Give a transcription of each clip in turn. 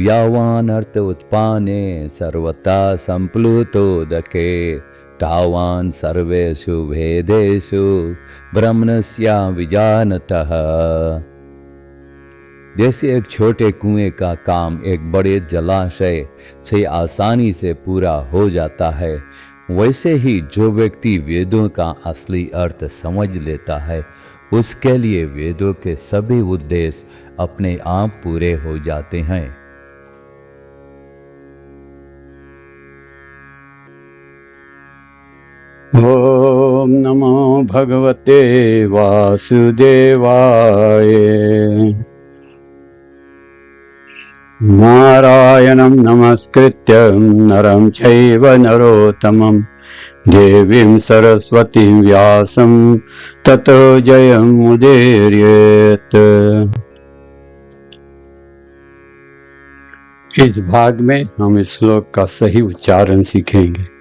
यावान अर्थ उत्पाने सर्वथा संप्लुतोदके तावान सर्वेषु भेदेषु ब्रह्मण्या विजानतः। जैसे एक छोटे कुएं का काम एक बड़े जलाशय से आसानी से पूरा हो जाता है, वैसे ही जो व्यक्ति वेदों का असली अर्थ समझ लेता है, उसके लिए वेदों के सभी उद्देश्य अपने आप पूरे हो जाते हैं। ओम नमो भगवते वासुदेवाय। नारायणं नमस्कृत्य नरं चैव नरोत्तमं देवीं सरस्वतीं व्यासं ततो जयमुदीरयेत्। इस भाग में हम इस श्लोक का सही उच्चारण सीखेंगे।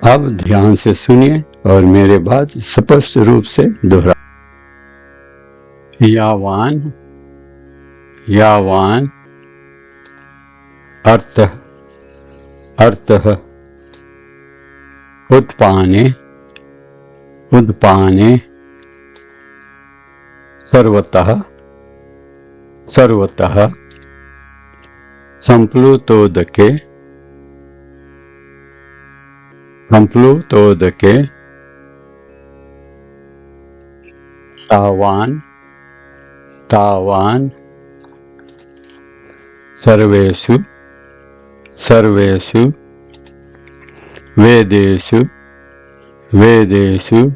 अब ध्यान से सुनिए और मेरे बाद स्पष्ट रूप से दोहरा। यावान, यावान अर्थ, अर्थः उत्पाने, उत्पाने सर्वतः, सर्वतः संप्लुतोदके, संप्लुतोदके तावान, तावान सर्वेषु, सर्वेषु वेदेषु, वेदेषु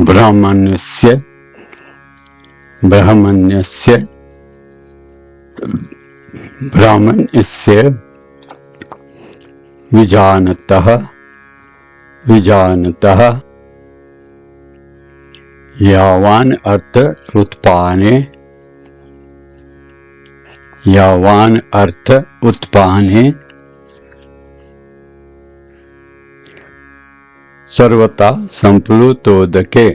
ब्राह्मण्यस्य, ब्राह्मण्यस्य, ब्राह्मण्यस्य विजानतः, विजानतः यावान अर्थ उत्पाने, यावान अर्थ उत्पाने सर्वथा संप्लुतोदके,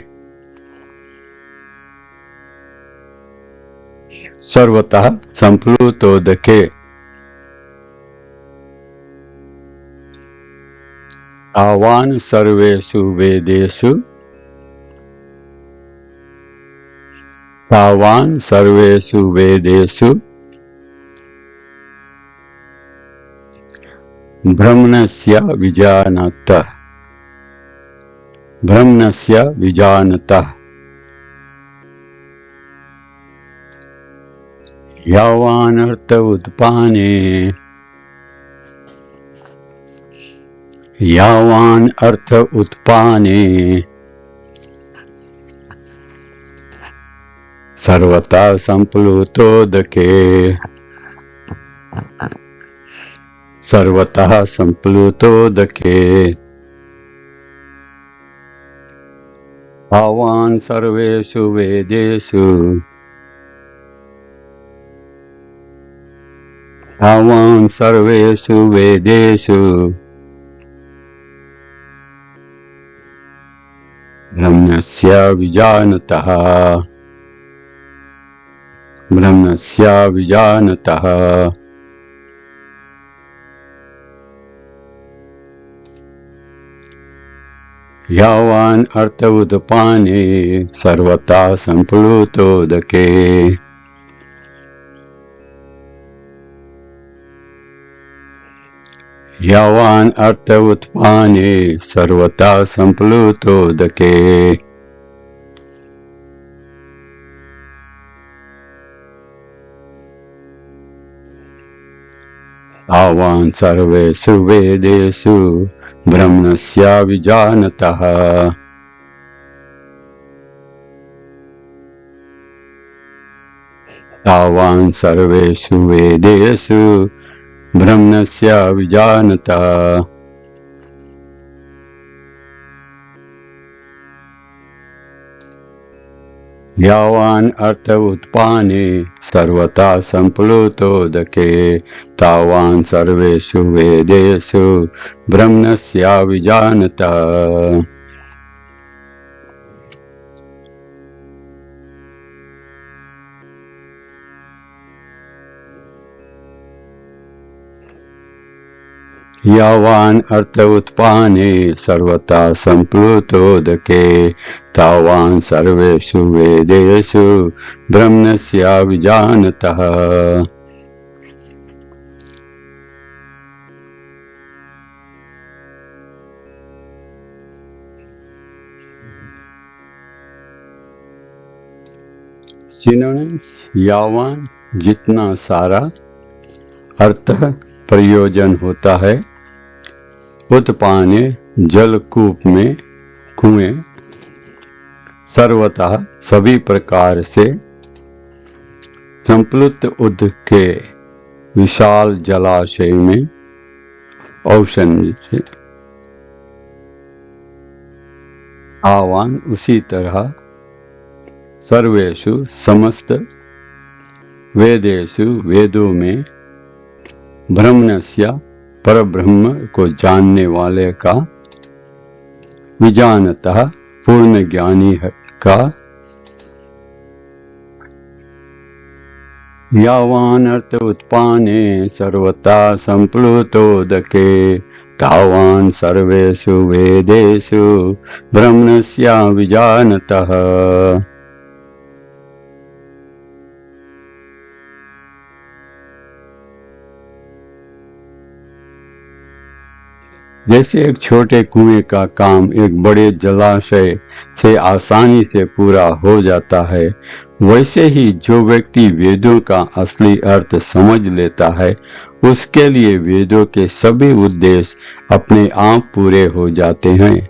सर्वतः संप्लुतोदके तावान सर्वेषु वेदेषु, तावान सर्वेषु वेदेषु ब्रह्मण्यस्य विजानतः, ब्रह्मण्यस्य विजानतः यावान अर्थ उत्पाने, यावान अर्थ उत्पाने सर्वथा संप्लुतोदके, सर्वतः संप्लुतोदके तावान सर्वेषु वेदेषु, तावान सर्वेषु वेदेषु ब्रह्मण्यस्य विजानतः, ब्रह्मण्यस्य विजानतः यावान अर्थ उत्पाने सर्वथा संप्लुतोदके, यावान अर्थ उत्पाने सर्वथा संप्लुतोदके तावान सर्वेषु वेदेषु ब्रह्मण्यस्य विजानतः, तावान सर्वेषु वेदेषु ब्रह्मण्यस्य विजानतः यावान अर्थ उत्पाने सर्वथा संप्लुतोदके तावान सर्वेषु वेदेषु ब्रह्मण्यस्य विजानतः। यावान अर्थ उत्पाने सर्वथा संप्लुतोदके तावान सर्वेषु वेदेषु ब्रह्मस्य विजानतः। सिनोनिम्स: यावान जितना सारा, अर्थ प्रयोजन होता है, उत्पाने जलकूप में, कुएं, सर्वतः सभी प्रकार से, संप्लुत उद के विशाल जलाशय में, ओशन से, आवान उसी तरह, सर्वेषु समस्त, वेदेषु वेदों में, ब्रह्मण्य परब्रह्म को जानने वाले का, विजानतः पूर्ण ज्ञानी का, यावान अर्थ उत्पाने सर्वथा संप्लुतोदके तावान सर्वेषु वेदेषु ब्रह्मण्य विजानतः। जैसे एक छोटे कुएं का काम एक बड़े जलाशय से आसानी से पूरा हो जाता है, वैसे ही जो व्यक्ति वेदों का असली अर्थ समझ लेता है, उसके लिए वेदों के सभी उद्देश्य अपने आप पूरे हो जाते हैं।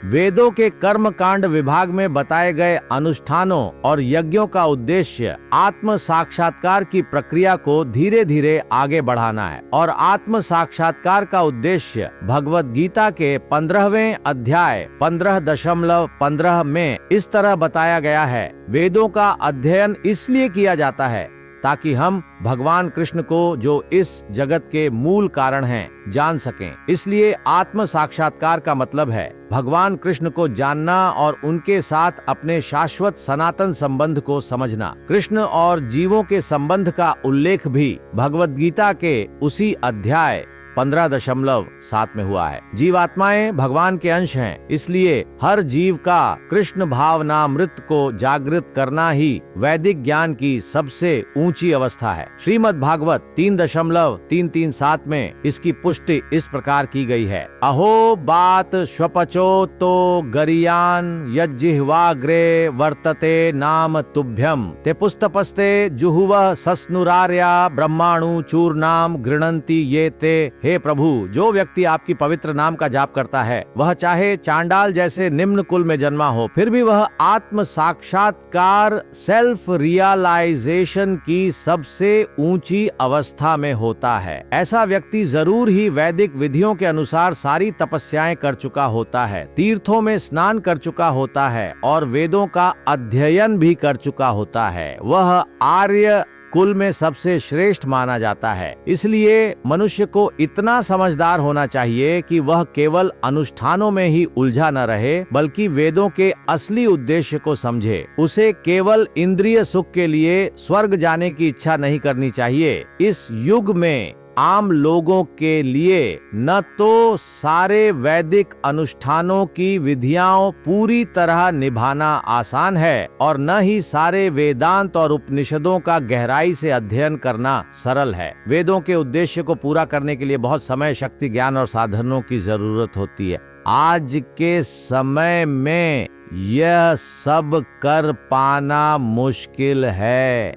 वेदों के कर्म कांड विभाग में बताए गए अनुष्ठानों और यज्ञों का उद्देश्य आत्म साक्षात्कार की प्रक्रिया को धीरे धीरे आगे बढ़ाना है और आत्म साक्षात्कार का उद्देश्य भगवत गीता के 15वें अध्याय 15.15 में इस तरह बताया गया है। वेदों का अध्ययन इसलिए किया जाता है ताकि हम भगवान कृष्ण को, जो इस जगत के मूल कारण हैं, जान सकें। इसलिए आत्म साक्षात्कार का मतलब है भगवान कृष्ण को जानना और उनके साथ अपने शाश्वत सनातन संबंध को समझना। कृष्ण और जीवों के संबंध का उल्लेख भी भगवत गीता के उसी अध्याय 15.7 में हुआ है। जीवात्माएं भगवान के अंश हैं, इसलिए हर जीव का कृष्ण भावनामृत को जागृत करना ही वैदिक ज्ञान की सबसे ऊंची अवस्था है। श्रीमद् भागवत 3.337 में इसकी पुष्टि इस प्रकार की गई है। अहो बात स्वपचो तो गरियान यज्जिह्वाग्रे वर्तते नाम तुभ्यम ते पुस्तपस्ते जुहुव सस्नुरार्या ब्रह्माणु चूर्णाम गृणंती ये ते। हे प्रभु, जो व्यक्ति आपकी पवित्र नाम का जाप करता है, वह चाहे चांडाल जैसे निम्न कुल में जन्मा हो, फिर भी वह आत्म साक्षात्कार सेल्फ रियलाइजेशन की सबसे ऊंची अवस्था में होता है। ऐसा व्यक्ति जरूर ही वैदिक विधियों के अनुसार सारी तपस्याएं कर चुका होता है, तीर्थों में स्नान कर चुका होता है और वेदों का अध्ययन भी कर चुका होता है। वह आर्य कुल में सबसे श्रेष्ठ माना जाता है। इसलिए मनुष्य को इतना समझदार होना चाहिए कि वह केवल अनुष्ठानों में ही उलझा न रहे, बल्कि वेदों के असली उद्देश्य को समझे। उसे केवल इंद्रिय सुख के लिए स्वर्ग जाने की इच्छा नहीं करनी चाहिए। इस युग में आम लोगों के लिए न तो सारे वैदिक अनुष्ठानों की विधियां पूरी तरह निभाना आसान है और न ही सारे वेदांत और उपनिषदों का गहराई से अध्ययन करना सरल है। वेदों के उद्देश्य को पूरा करने के लिए बहुत समय, शक्ति, ज्ञान और साधनों की जरूरत होती है। आज के समय में यह सब कर पाना मुश्किल है।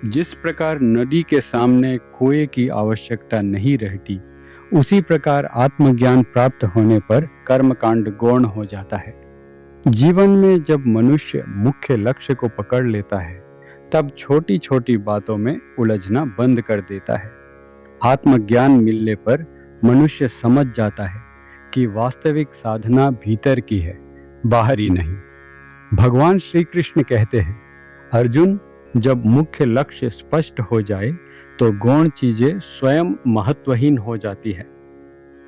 जिस प्रकार नदी के सामने कुएं की आवश्यकता नहीं रहती, उसी प्रकार आत्मज्ञान प्राप्त होने पर कर्मकांड गौण हो जाता है। जीवन में जब मनुष्य मुख्य लक्ष्य को पकड़ लेता है, तब छोटी छोटी बातों में उलझना बंद कर देता है। आत्मज्ञान मिलने पर मनुष्य समझ जाता है कि वास्तविक साधना भीतर की है, बाहरी नहीं। भगवान श्री कृष्ण कहते हैं, अर्जुन, जब मुख्य लक्ष्य स्पष्ट हो जाए तो गौण चीजें स्वयं महत्वहीन हो जाती है।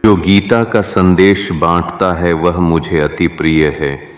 जो गीता का संदेश बांटता है वह मुझे अति प्रिय है।